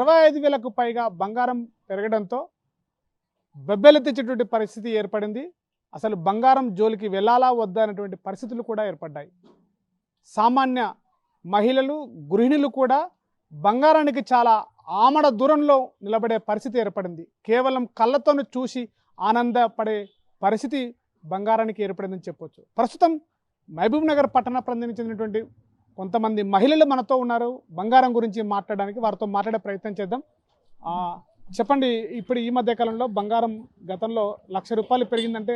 65,000కు పైగా బంగారం పెరగడంతో బెబ్బెలెత్తించేటువంటి పరిస్థితి ఏర్పడింది. అసలు బంగారం జోలికి వెళ్ళాలా వద్దా అనేటువంటి పరిస్థితులు కూడా ఏర్పడ్డాయి. సామాన్య మహిళలు, గృహిణులు కూడా బంగారానికి చాలా ఆమడ దూరంలో నిలబడే పరిస్థితి ఏర్పడింది. కేవలం కళ్ళతోను చూసి ఆనందపడే పరిస్థితి బంగారానికి ఏర్పడిందని చెప్పొచ్చు. ప్రస్తుతం మహబూబ్ నగర్ పట్టణ ప్రాంతానికి చెందినటువంటి కొంతమంది మహిళలు మనతో ఉన్నారు. బంగారం గురించి మాట్లాడడానికి వారితో మాట్లాడే ప్రయత్నం చేద్దాం. చెప్పండి, ఇప్పుడు ఈ మధ్య కాలంలో బంగారం గతంలో ₹1,00,000 పెరిగిందంటే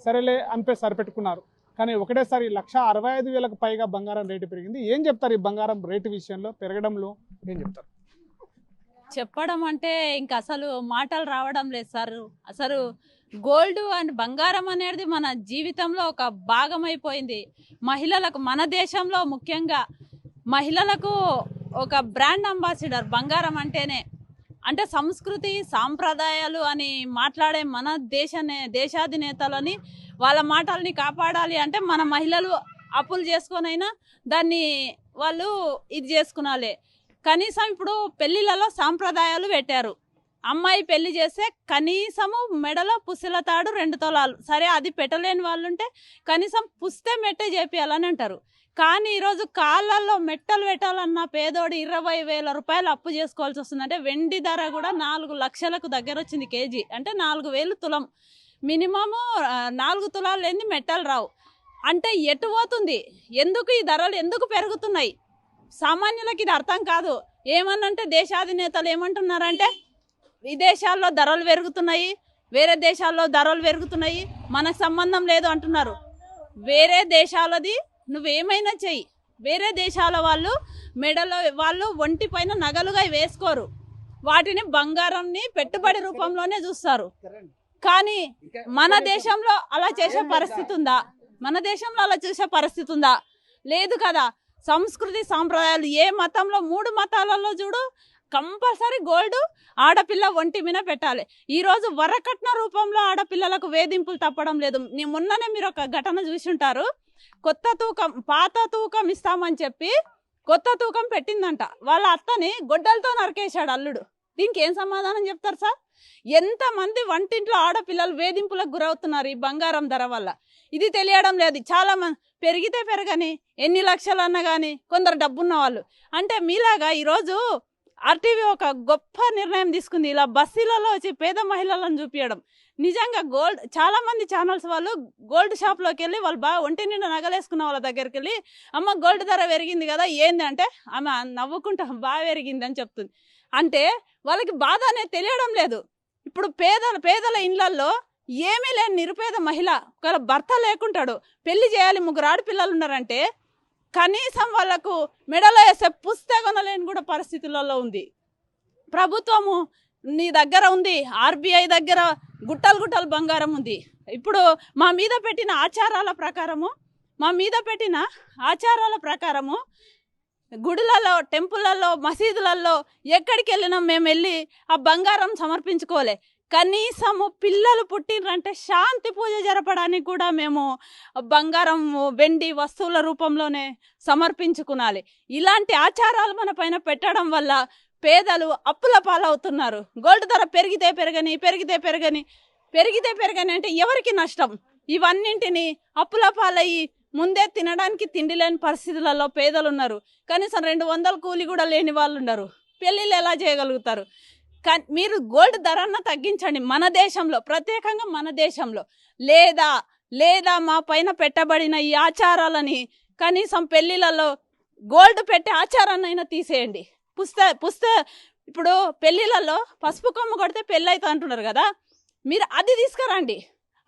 సరేలే అనిపే సరిపెట్టుకున్నారు. కానీ ఒకటేసారి 1,65,000కు పైగా బంగారం రేటు పెరిగింది. ఏం చెప్తారు ఈ బంగారం రేటు విషయంలో పెరగడంలో ఏం చెప్తారు? చెప్పడం అంటే ఇంకా అసలు మాటలు రావడం లేదు సార్. అసలు గోల్డ్ అండ్ బంగారం అనేది మన జీవితంలో ఒక భాగం అయిపోయింది. మహిళలకు, మన దేశంలో ముఖ్యంగా మహిళలకు ఒక బ్రాండ్ అంబాసిడర్ బంగారం అంటేనే. అంటే సంస్కృతి సాంప్రదాయాలు అని మాట్లాడే మన దేశాధినేతలని వాళ్ళ మాటల్ని కాపాడాలి అంటే మన మహిళలు అప్పులు చేసుకొనైనా దాన్ని వాళ్ళు ఇది చేసుకునాలి. కనీసం ఇప్పుడు పెళ్ళిళ్ళలో సాంప్రదాయాలు పెట్టారు. అమ్మాయి పెళ్లి చేస్తే కనీసము మెడలో పుస్తల తాడు 2 తులాలు, సరే అది పెట్టలేని వాళ్ళు ఉంటే కనీసం పుస్తే మెట్టే చేపియాలని అంటారు. కానీ ఈరోజు కాళ్ళల్లో మెట్టలు పెట్టాలన్న పేదోడు 20,000 రూపాయలు అప్పు చేసుకోవాల్సి వస్తుంది. అంటే వెండి ధర కూడా 4 లక్షలకు దగ్గర వచ్చింది కేజీ, అంటే 4,000 తులం. మినిమము 4 తులాలు లేని మెట్టలు రావు. అంటే ఎటు పోతుంది? ఎందుకు ఈ ధరలు ఎందుకు పెరుగుతున్నాయి? సామాన్యులకు ఇది అర్థం కాదు. ఏమన్నంటే దేశాధినేతలు ఏమంటున్నారంటే విదేశాల్లో ధరలు పెరుగుతున్నాయి, వేరే దేశాల్లో ధరలు పెరుగుతున్నాయి, మనకు సంబంధం లేదు అంటున్నారు. వేరే దేశాలది నువ్వేమైనా చెయ్యి, వేరే దేశాల వాళ్ళు మెడలో వాళ్ళు ఒంటి పైన నగలుగా వేసుకోరు, వాటిని బంగారంని పెట్టుబడి రూపంలోనే చూస్తారు. కానీ మన దేశంలో అలా చేసే పరిస్థితి ఉందా? మన దేశంలో అలా చూసే పరిస్థితి ఉందా? లేదు కదా. సంస్కృతి సాంప్రదాయాలు ఏ మతంలో, 3 మతాలలో చూడు కంపల్సరీ గోల్డ్ ఆడపిల్ల ఒంటి మీద పెట్టాలి. ఈరోజు వరకట్న రూపంలో ఆడపిల్లలకు వేధింపులు తప్పడం లేదు. మొన్ననే మీరు ఒక ఘటన చూసి ఉంటారు. పాత తూకం ఇస్తామని చెప్పి కొత్త తూకం పెట్టిందంట. వాళ్ళ అత్తని గొడ్డలతో నరికేశాడు అల్లుడు. దీనికి ఏం సమాధానం చెప్తారు సార్? ఎంతమంది వంటింట్లో ఆడపిల్లలు వేధింపులకు గురవుతున్నారు ఈ బంగారం ధర వల్ల. ఇది తెలియడం లేదు. చాలా మంది పెరిగితే పెరగని, ఎన్ని లక్షలు అన్నా కానీ కొందరు డబ్బున్న వాళ్ళు. అంటే మీలాగా ఈరోజు ఆర్టీవీ ఒక గొప్ప నిర్ణయం తీసుకుంది, ఇలా బస్సులలో వచ్చి పేద మహిళలను చూపించడం. నిజంగా గోల్డ్ చాలా మంది ఛానల్స్ వాళ్ళు గోల్డ్ షాప్లోకి వెళ్ళి వాళ్ళు బాగా ఒంటి నిండా నగలేసుకున్న వాళ్ళ దగ్గరికి వెళ్ళి, అమ్మ గోల్డ్ ధర పెరిగింది కదా ఏంది అంటే ఆమె నవ్వుకుంటా బాగా పెరిగింది అని చెప్తుంది. అంటే వాళ్ళకి బాధ అనేది తెలియడం లేదు. ఇప్పుడు పేదల ఇళ్లల్లో ఏమీ లేని నిరుపేద మహిళ, ఒకవేళ భర్త లేకుంటాడు, పెళ్లి చేయాలి, 3 ఆడపిల్లలు ఉన్నారంటే కనీసం వాళ్ళకు మెడలో వేసే పుస్తకం లేని కూడా పరిస్థితులలో ఉంది. ప్రభుత్వము నీ దగ్గర ఉంది, ఆర్బీఐ దగ్గర గుట్టలు బంగారం ఉంది. ఇప్పుడు మా మీద పెట్టిన ఆచారాల ప్రకారము గుడులలో, టెంపుల్లలో, మసీదులలో ఎక్కడికి వెళ్ళినా మేము వెళ్ళి ఆ బంగారం సమర్పించుకోలే. కనీసము పిల్లలు పుట్టినరంటే శాంతి పూజ జరపడానికి కూడా మేము బంగారం, వెండి వస్తువుల రూపంలోనే సమర్పించుకునాలి. ఇలాంటి ఆచారాలు మన పైన పెట్టడం వల్ల పేదలు అప్పుల పాలవుతున్నారు. గోల్డ్ ధర పెరిగితే పెరగని అంటే ఎవరికి నష్టం? ఇవన్నింటినీ అప్పుల పాలయ్యి ముందే తినడానికి తిండి లేని పరిస్థితులలో పేదలు ఉన్నారు. కనీసం 200 కూలి కూడా లేని వాళ్ళు ఉన్నారు. పెళ్ళిళ్ళు ఎలా చేయగలుగుతారు? మీరు గోల్డ్ ధరన్న తగ్గించండి మన దేశంలో, ప్రత్యేకంగా మన దేశంలో. లేదా మా పైన పెట్టబడిన ఈ ఆచారాలని కనీసం పెళ్ళిళ్ళలో గోల్డ్ పెట్టే ఆచారాన్నైనా తీసేయండి. ఇప్పుడు పెళ్ళిళ్ళలో పసుపు కొమ్ము కొడితే పెళ్ళి అవుతుంది అంటున్నారు కదా, మీరు అది తీసుకురండి,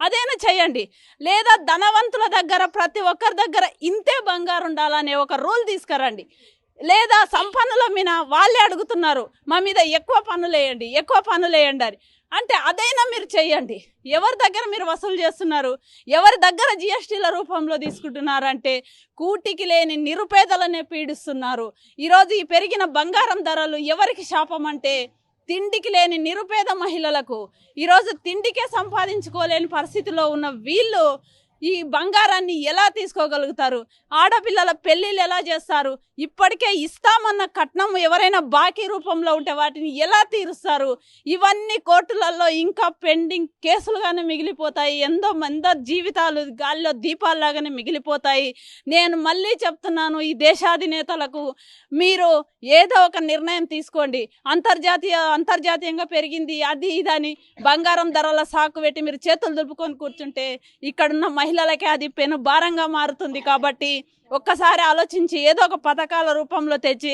అదైనా చేయండి. లేదా ధనవంతుల దగ్గర ప్రతి ఒక్కరి దగ్గర ఇంతే బంగారు ఉండాలనే ఒక రూల్ తీసుకురండి. లేదా సంపన్నుల మీద వాళ్ళే అడుగుతున్నారు, మా మీద ఎక్కువ పన్నులు వేయండి అని. అంటే అదైనా మీరు చెయ్యండి. ఎవరి దగ్గర మీరు వసూలు చేస్తున్నారు? ఎవరి దగ్గర జిఎస్టీల రూపంలో తీసుకుంటున్నారంటే కూటికి లేని నిరుపేదలనే పీడిస్తున్నారు. ఈరోజు ఈ పెరిగిన బంగారం ధరలు ఎవరికి శాపం అంటే తిండికి లేని నిరుపేద మహిళలకు. ఈరోజు తిండికే సంపాదించుకోలేని పరిస్థితిలో ఉన్న వీళ్ళు ఈ బంగారాన్ని ఎలా తీసుకోగలుగుతారు? ఆడపిల్లల పెళ్ళిళ్ళు ఎలా చేస్తారు? ఇప్పటికే ఇస్తామన్న కట్నం ఎవరైనా బాకీ రూపంలో ఉంటే వాటిని ఎలా తీరుస్తారు? ఇవన్నీ కోర్టులలో ఇంకా పెండింగ్ కేసులుగానే మిగిలిపోతాయి. ఎంతో జీవితాలు గాలిలో దీపాల్లాగానే మిగిలిపోతాయి. నేను మళ్ళీ చెప్తున్నాను, ఈ దేశాధినేతలకు మీరు ఏదో ఒక నిర్ణయం తీసుకోండి. అంతర్జాతీయంగా పెరిగింది అది ఇదని బంగారం ధరల సాకు పెట్టి మీరు చేతులు దులుపుకొని కూర్చుంటే ఇక్కడున్న మహిళలకే అది పెను భారంగా మారుతుంది. కాబట్టి ఒక్కసారి ఆలోచించి ఏదో ఒక పథకాల రూపంలో తెచ్చి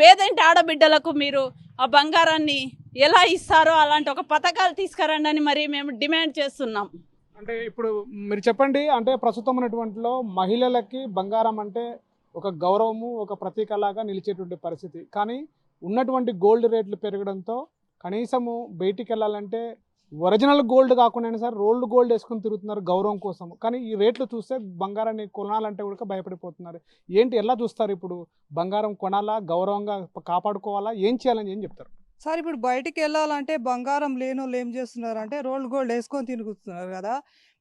పేదంటి ఆడబిడ్డలకు మీరు ఆ బంగారాన్ని ఎలా ఇస్తారో అలాంటి ఒక పథకాలు తీసుకురండి అని మరి మేము డిమాండ్ చేస్తున్నాం. అంటే ఇప్పుడు మీరు చెప్పండి, అంటే ప్రస్తుతం ఉన్నటువంటిలో మహిళలకి బంగారం అంటే ఒక గౌరవము, ఒక ప్రతీకలాగా నిలిచేటువంటి పరిస్థితి. కానీ ఉన్నటువంటి గోల్డ్ రేట్లు పెరగడంతో కనీసము బయటికి వెళ్ళాలంటే ఒరిజినల్ గోల్డ్ కాకుండా సార్ రోల్డ్ గోల్డ్ వేసుకొని తిరుగుతున్నారు గౌరవం కోసం. కానీ ఈ రేట్లు చూస్తే బంగారాన్ని కొనాలంటే కూడా భయపడిపోతున్నారు. ఏంటి, ఎలా చూస్తారు? ఇప్పుడు బంగారం కొనాలా, గౌరవంగా కాపాడుకోవాలా, ఏం చేయాలని ఏం చెప్తారు? సార్ ఇప్పుడు బయటికి వెళ్ళాలంటే బంగారం లేనోళ్ళు ఏం చేస్తున్నారు అంటే రోల్డ్ గోల్డ్ వేసుకొని తిరుగుతున్నారు కదా.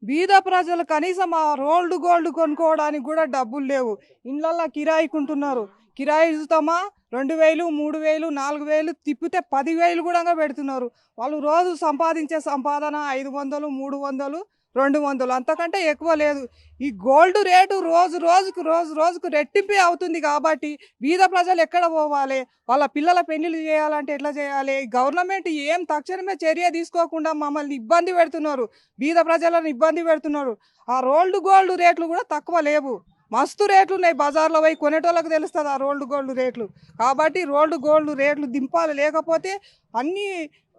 బీద ప్రజలు కనీసం ఆ రోల్డ్ గోల్డ్ కొనుక్కోవడానికి కూడా డబ్బులు లేవు. ఇళ్ళల్లో కిరాయికుంటున్నారు. కిరాయి ఇస్తామా 2000, 3000, 4000 తిప్పితే 10,000 కూడా పెడుతున్నారు. వాళ్ళు రోజు సంపాదించే సంపాదన 500, 300, 200, అంతకంటే ఎక్కువ లేదు. ఈ గోల్డ్ రేటు రోజు రోజుకు రెట్టింపే అవుతుంది. కాబట్టి బీద ప్రజలు ఎక్కడ పోవాలి? వాళ్ళ పిల్లల పెళ్లిళ్ళు చేయాలంటే ఎట్లా చేయాలి? గవర్నమెంట్ ఏం తక్షణమే చర్య తీసుకోకుండా మమ్మల్ని ఇబ్బంది పెడుతున్నారు, బీద ప్రజలను ఇబ్బంది పెడుతున్నారు. ఆ రోల్డ్ గోల్డ్ రేట్లు కూడా తక్కువ లేవు, మస్తు రేట్లు ఉన్నాయి. బజార్లో పోయి కొనేటోళ్ళకి తెలుస్తుంది ఆ రోల్డ్ గోల్డ్ రేట్లు. కాబట్టి రోల్డ్ గోల్డ్ రేట్లు దింపాలి, లేకపోతే అన్నీ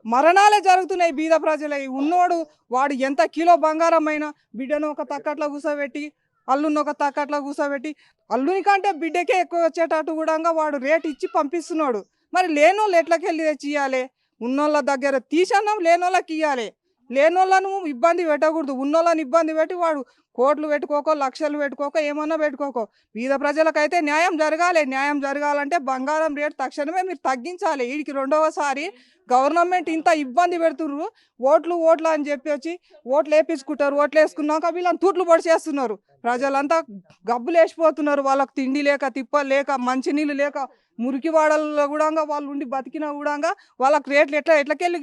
మరణాలే జరుగుతున్నాయి బీద ప్రజలవి. ఉన్నోడు వాడు ఎంత కిలో బంగారం అయినా బిడ్డను ఒక తక్కట్లో కూర్చోబెట్టి, అల్లుని ఒక తక్కట్లో కూర్చోబెట్టి, అల్లుని కంటే బిడ్డకే ఎక్కువ వచ్చేటట్టు కూడా వాడు రేటు ఇచ్చి పంపిస్తున్నాడు. మరి లేనోళ్ళు ఎట్లకెళ్ళి తెచ్చి ఇవ్వాలి? ఉన్నోళ్ళ దగ్గర తీసన్నాం, లేనోళ్ళకి ఇవ్వాలి. లేనోళ్ళను ఇబ్బంది పెట్టకూడదు. ఉన్నోళ్ళని ఇబ్బంది పెట్టి వాడు కోట్లు పెట్టుకోకో, లక్షలు పెట్టుకోకో, ఏమన్నా పెట్టుకోకో. బీద ప్రజలకైతే న్యాయం జరగాలి. న్యాయం జరగాలంటే బంగారం రేటు తక్షణమే మీరు తగ్గించాలి. వీడికి రెండవసారి గవర్నమెంట్ ఇంత ఇబ్బంది పెడుతుర్రు. ఓట్లు అని చెప్పి వచ్చి ఓట్లు వేపించుకుంటారు. ఓట్లు వేసుకున్నాక వీళ్ళని తూట్లు పొడిచేస్తున్నారు. ప్రజలంతా గబ్బులు వేసిపోతున్నారు. వాళ్ళకి తిండి లేక, తిప్పలు లేక, మంచినీళ్ళు లేక, మురికి వాడల్లో కూడా వాళ్ళు ఉండి బతికినా కూడా వాళ్ళకి రేట్లు ఎట్లకెళ్ళి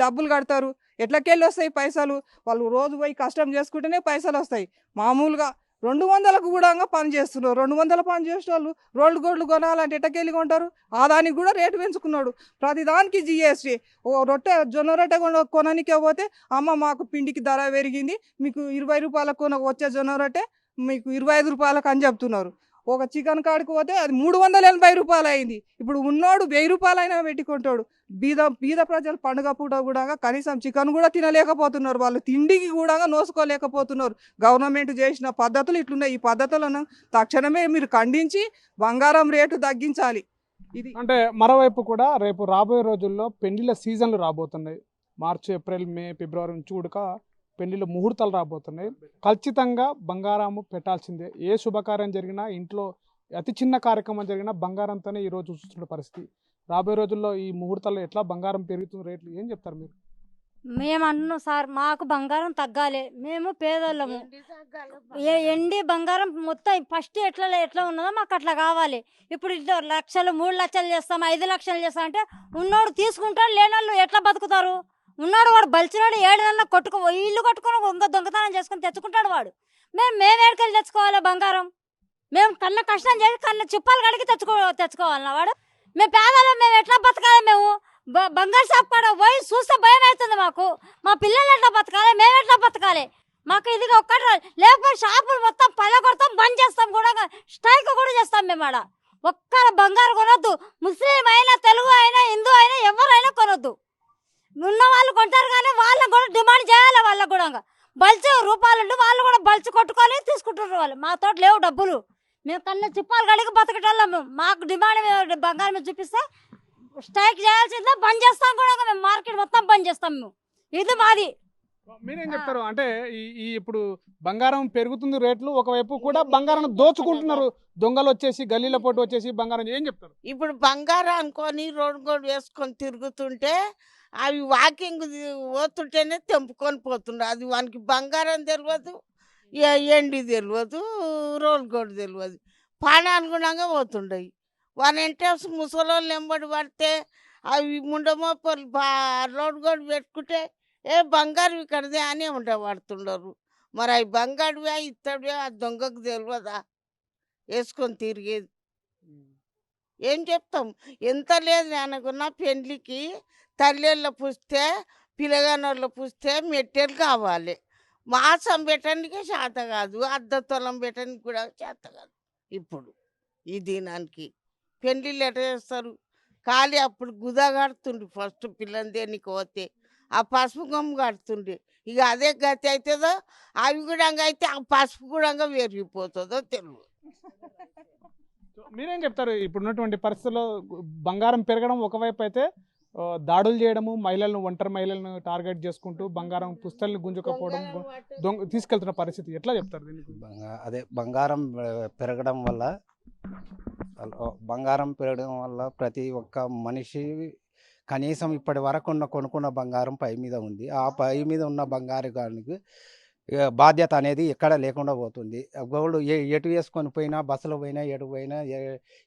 డబ్బులు కడతారు? ఎట్లకెళ్ళి వస్తాయి పైసలు? వాళ్ళు రోజు పోయి కష్టం చేసుకుంటేనే పైసలు వస్తాయి. మామూలుగా 200కు కూడా పని చేస్తున్నారు. 200 పని చేసే వాళ్ళు రోల్డ్ గోల్డ్ కొనాలంటే ఎట్టకెళ్ళి కొంటారు? దానికి కూడా రేటు పెంచుకున్నాడు. ప్రతిదానికి జిఎస్టీ. జొన్న రొట్టె కొననికే పోతే అమ్మ మాకు పిండికి ధర పెరిగింది, మీకు 20 రూపాయలకు వచ్చే జొన్న రొట్టె మీకు 25 రూపాయలకు అని చెప్తున్నారు. ఒక చికెన్ కాడికి పోతే అది 380 రూపాయలు అయింది. ఇప్పుడు ఉన్నోడు 1000 రూపాయలైనా పెట్టుకుంటాడు. బీద ప్రజలు పండుగ పూట కూడా కనీసం చికెన్ కూడా తినలేకపోతున్నారు. వాళ్ళు తిండికి కూడా నోసుకోలేకపోతున్నారు. గవర్నమెంట్ చేసిన పద్ధతులు ఇట్లున్నాయి. ఈ పద్ధతులను తక్షణమే మీరు ఖండించి బంగారం రేటు తగ్గించాలి. ఇది అంటే మరోవైపు కూడా రేపు రాబోయే రోజుల్లో పెళ్లిళ్ళ సీజన్లు రాబోతున్నాయి. మార్చి, ఏప్రిల్, మే, ఫిబ్రవరి నుంచి కూడా పెళ్లిళ్ళు ముహూర్తాలు రాబోతున్నాయి. ఖచ్చితంగా బంగారం పెట్టాల్సిందే. ఏ శుభకార్యం జరిగినా, ఇంట్లో అతి చిన్న కార్యక్రమం జరిగినా బంగారంతోనే ఈరోజు చూస్తున్న పరిస్థితి. రాబోయే రోజుల్లో ఈ ముహూర్తాల్లో ఎట్లా బంగారం పెరుగుతున్న రేట్లు ఏం చెప్తారు మీరు? మేము అంటున్నాం సార్, మాకు బంగారం తగ్గాలి. మేము పేదోళ్ళము. ఎండి బంగారం మొత్తం ఫస్ట్ ఎట్లా ఉన్నదో మాకు అట్లా కావాలి. ఇప్పుడు 2 లక్షలు 3 లక్షలు చేస్తాం, 5 లక్షలు చేస్తాం అంటే ఉన్నోడు తీసుకుంటాడు, లేనోళ్ళు ఎట్లా బతుకుతారు? ఉన్నాడు వాడు బలిచినాడు, ఏడనన్నా ఇల్లు కట్టుకొని ఇంకా దొంగతనం చేసుకొని తెచ్చుకుంటాడు వాడు. మేము ఏడుకెళ్ళి తెచ్చుకోవాలి బంగారం? మేము కన్న కష్టం చేసి కన్న చుప్పాలు కడిగి తెచ్చుకోవాలన్నా వాడు? మేము పేదలు, మేము ఎట్లా బతకాలి? మేము బంగారు షాప్ కాడ పోయి చూస్తే భయం అవుతుంది మాకు. మా పిల్లలు ఎట్లా బతకాలి? మేము ఎట్లా బతకాలి? మాకు ఇది ఒక్కటి లేకపోతే షాపులు మొత్తం పలగొడతాం, బంద్ చేస్తాం, కూడా స్ట్రైక్ కూడా చేస్తాం. మేము ఆడ ఒక్క బంగారు కొనొద్దు. ముస్లిం అయినా, తెలుగు అయినా, హిందూ అయినా, ఎవరైనా కొనొద్దు. ఉన్న వాళ్ళు కొంటారు కానీ వాళ్ళకు కూడా డిమాండ్ చేయాలి. వాళ్ళకు కూడా బల్చి రూపాయలు వాళ్ళు కూడా బల్చి కొట్టుకొని తీసుకుంటున్నారు. వాళ్ళు మా తోట లేవు డబ్బులు. మేము కన్నా చిప్పాలు కడిగి బతకటోళ్ళము. మాకు డిమాండ్ బంగారం మీద చూపిస్తే స్ట్రైక్ చేయాల్సిందే, బంద్ చేస్తాం కూడా. మేము మార్కెట్ మొత్తం బంద్ చేస్తాం. మేము ఇది మాది. మీరేం చెప్తారు? అంటే ఈ ఇప్పుడు బంగారం పెరుగుతుంది రేట్లు, ఒకవైపు కూడా బంగారం దోచుకుంటున్నారు దొంగలు వచ్చేసి, గల్లీల పోటు వచ్చేసి బంగారం. ఏం చెప్తారు? ఇప్పుడు బంగారం అనుకొని రోడ్డు గోడు వేసుకొని తిరుగుతుంటే అవి వాకింగ్ పోతుంటేనే తెంపుకొని పోతుండ్రు. అది వానికి బంగారం తెలియదు, ఎండి తెలియదు, రోల్ గోల్డ్ తెలియదు. పానానుగుణంగా పోతుండయి. వాళ్ళంటే ముసలోళ్ళు వెంబడి పడితే అవి ముండమోపలు రోడ్ గోల్డ్ పెట్టుకుంటే బంగారు ఇక్కడదే అని పడుతుండరు. మరి అవి బంగారువే ఇత్తడివే ఆ దొంగకు తెలియదా వేసుకొని తిరిగేది? ఏం చెప్తాం? ఎంత లేదు అనుకున్నా పెండ్లికి తల్లిళ్ళ పుస్తే పిల్లగానోళ్ళ పుస్తే మెట్టెలు కావాలి. మాసం పెట్టడానికి చేత కాదు, అద్దతొలం పెట్టడానికి కూడా చేత కాదు. ఇప్పుడు ఈ దినానికి పెళ్ళిళ్ళు ఎట్లా చేస్తారు? ఖాళీ అప్పుడు గుదా కడుతుండ్రి ఫస్ట్ పిల్లని దేనికి పోతే ఆ పసుపు గమ్ము కడుతుండ్రి. ఇక అదే గతి అవుతుందో అవి కూడా అయితే ఆ పసుపు కూడా పెరిగిపోతుందో తెలియదు. మీరేం చెప్తారు? ఇప్పుడున్నటువంటి పరిస్థితుల్లో బంగారం పెరగడం ఒకవైపు అయితే దాడులు చేయడము, మహిళలను ఒంటరి మహిళలను టార్గెట్ చేసుకుంటూ బంగారం పుస్తల్ని గుంజుకపోవడం, తీసుకెళ్తున్న పరిస్థితి ఎట్లా చెప్తారు దీనికి? అదే బంగారం పెరగడం వల్ల ప్రతి ఒక్క మనిషి కనీసం ఇప్పటి వరకు కొనుక్కున్న బంగారం పై మీద ఉంది. ఆ పై మీద ఉన్న బంగారానికి బాధ్యత అనేది ఎక్కడ లేకుండా పోతుంది. గోల్డ్ ఎటు వేసుకొని పోయినా, బస్సులో పోయినా, ఎటు పోయినా,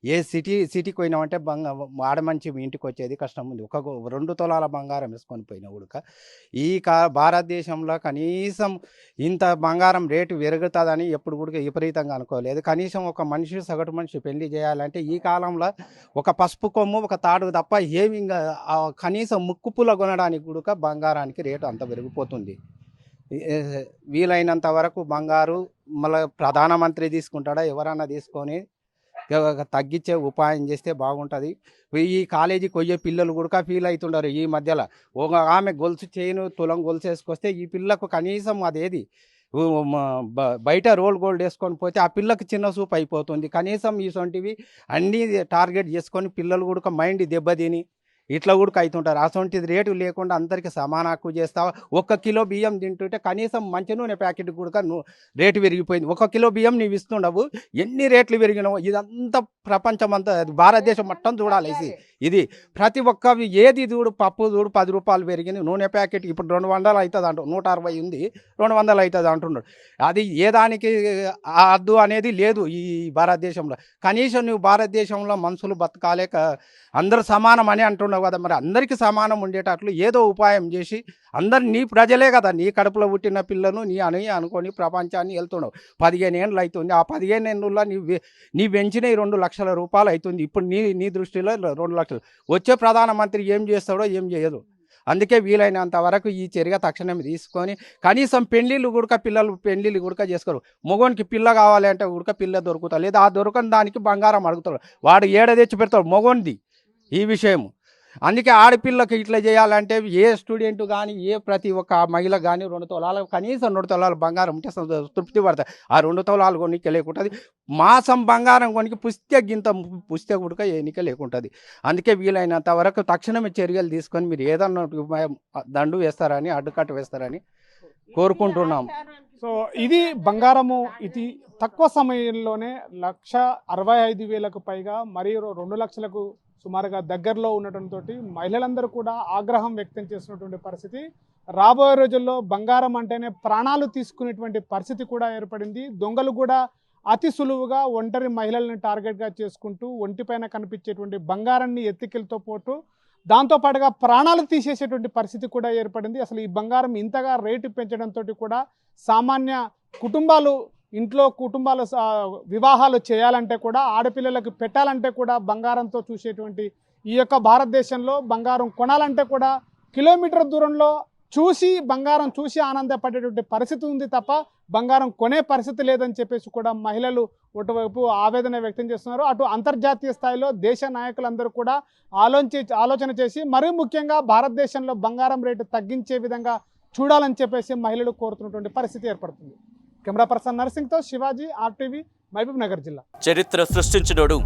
ఏ సిటీకి పోయినామంటే ఆడమంచి ఇంటికి వచ్చేది కష్టం ఉంది. 2 తులాల బంగారం వేసుకొని పోయినా కూడా భారతదేశంలో కనీసం ఇంత బంగారం రేటు పెరుగుతుందని ఎప్పుడు కూడా విపరీతంగా అనుకోలేదు. కనీసం ఒక మనిషి, సగటు మనిషి పెళ్లి చేయాలంటే ఈ కాలంలో ఒక పసుపు కొమ్ము, ఒక తాడు తప్ప ఏమి కనీసం ముక్కుపుల కొనడానికి కూడా బంగారానికి రేటు అంత పెరిగిపోతుంది. వీలైనంత వరకు బంగారు మళ్ళీ ప్రధానమంత్రి తీసుకుంటాడా, ఎవరన్నా తీసుకొని తగ్గించే ఉపాయం చేస్తే బాగుంటుంది. ఈ కాలేజీకి పోయే పిల్లలు కూడా ఫీల్ అవుతుండారు. ఈ మధ్యలో ఒక ఆమె తులం గొలుసు వేసుకొస్తే ఈ పిల్లకు కనీసం అదేది బయట రోల్ గోల్డ్ వేసుకొని పోతే ఆ పిల్లకి చిన్న చూపు అయిపోతుంది. కనీసం ఇటువంటివి అన్నీ టార్గెట్ చేసుకొని పిల్లలు కూడా మైండ్ దెబ్బతిని ఇట్లా కూడా అవుతుంటారు. అటువంటిది రేటు లేకుండా అందరికీ సమాన హక్కు చేస్తావా? 1 కిలో బియ్యం తింటుంటే కనీసం మంచి నూనె ప్యాకెట్ కూడా రేటు పెరిగిపోయింది. 1 కిలో బియ్యం నీవు ఇస్తుండవు, ఎన్ని రేట్లు పెరిగినావు? ఇదంతా ప్రపంచం అంతా, భారతదేశం మొత్తం చూడాలి. ఇది ప్రతి ఒక్క ఏది చూడు, పప్పు చూడు 10 రూపాయలు పెరిగింది. నూనె ప్యాకెట్ ఇప్పుడు 200 అవుతుంది అంటు, 160 ఉంది, 200 అవుతుంది అంటున్నాడు. అది ఏ దానికి అద్దు అనేది లేదు ఈ భారతదేశంలో. కనీసం నువ్వు భారతదేశంలో మనుషులు బతకాలేక అందరూ సమానం అని అంటున్నావు కదా, మరి అందరికీ సమానం ఉండేటట్లు ఏదో ఉపాయం చేసి అందరు నీ ప్రజలే కదా, నీ కడుపులో పుట్టిన పిల్లను నీ అనుకొని ప్రపంచాన్ని వెళ్తున్నావు. 15 ఏళ్ళు అవుతుంది. ఆ 15 ఏళ్ళలో నీ పెంచిన 2 లక్షల రూపాయలు అవుతుంది. ఇప్పుడు నీ దృష్టిలో 2 లక్షలు. వచ్చే ప్రధానమంత్రి ఏం చేస్తాడో ఏం చేయదు. అందుకే వీలైనంత వరకు ఈ చర్య తక్షణమే తీసుకొని కనీసం పిల్లలు పెళ్ళిళ్ళు కూడా చేసుకోరు. మగోనికి పిల్ల కావాలి అంటే కూడా పిల్ల దొరుకుతా లేదా ఆ దొరకని దానికి బంగారం అడుగుతాడు. వాడు ఏడ తెచ్చి పెడతాడు మగోనిది ఈ విషయము. అందుకే ఆడపిల్లకి ఇట్లా చేయాలంటే ఏ స్టూడెంట్ కానీ ప్రతి ఒక్క మహిళ కానీ 2 తులాలు కనీసం 2 తులాలు బంగారం ఉంటే తృప్తి పడతాయి. ఆ 2 తులాలు కొనికి లేకుంటుంది. మాసం బంగారం కొనికి పుస్తే కూడా ఎన్నిక లేకుంటుంది. అందుకే వీలైనంత వరకు తక్షణమే చర్యలు తీసుకొని మీరు ఏదన్నా దండు వేస్తారని, అడ్డుకట్ట వేస్తారని కోరుకుంటున్నాం. సో ఇది బంగారము. ఇది తక్కువ సమయంలోనే 1,65,000కు పైగా మరియు 2 లక్షలకు సుమారుగా దగ్గరలో ఉండటంతో మహిళలందరూ కూడా ఆగ్రహం వ్యక్తం చేసినటువంటి పరిస్థితి. రాబోయే రోజుల్లో బంగారం అంటేనే ప్రాణాలు తీసుకునేటువంటి పరిస్థితి కూడా ఏర్పడింది. దొంగలు కూడా అతి సులువుగా ఒంటరి మహిళల్ని టార్గెట్గా చేసుకుంటూ ఒంటిపైన కనిపించేటువంటి బంగారాన్ని ఎత్తికెళ్తో పోటు దాంతోపాటుగా ప్రాణాలు తీసేసేటువంటి పరిస్థితి కూడా ఏర్పడింది. అసలు ఈ బంగారం ఇంతగా రేటు పెంచడంతో కూడా సామాన్య కుటుంబాలు వివాహాలు చేయాలంటే కూడా, ఆడపిల్లలకు పెట్టాలంటే కూడా బంగారంతో చూసేటువంటి ఈ యొక్క భారతదేశంలో బంగారం కొనాలంటే కూడా కిలోమీటర్ దూరంలో బంగారం చూసి ఆనందపడేటువంటి పరిస్థితి ఉంది తప్ప బంగారం కొనే పరిస్థితి లేదని చెప్పేసి కూడా మహిళలు ఒకవైపు ఆవేదన వ్యక్తం చేస్తున్నారు. అటు అంతర్జాతీయ స్థాయిలో దేశ నాయకులందరూ కూడా ఆలోచన చేసి మరీ ముఖ్యంగా భారతదేశంలో బంగారం రేటు తగ్గించే విధంగా చూడాలని చెప్పేసి మహిళలు కోరుతున్నటువంటి పరిస్థితి ఏర్పడుతుంది. కెమెరా పర్సన్ నర్సింగ్తో శివాజీ, RTV, మహబూబ్ నగర్ జిల్లా. చరిత్ర సృష్టించినోడు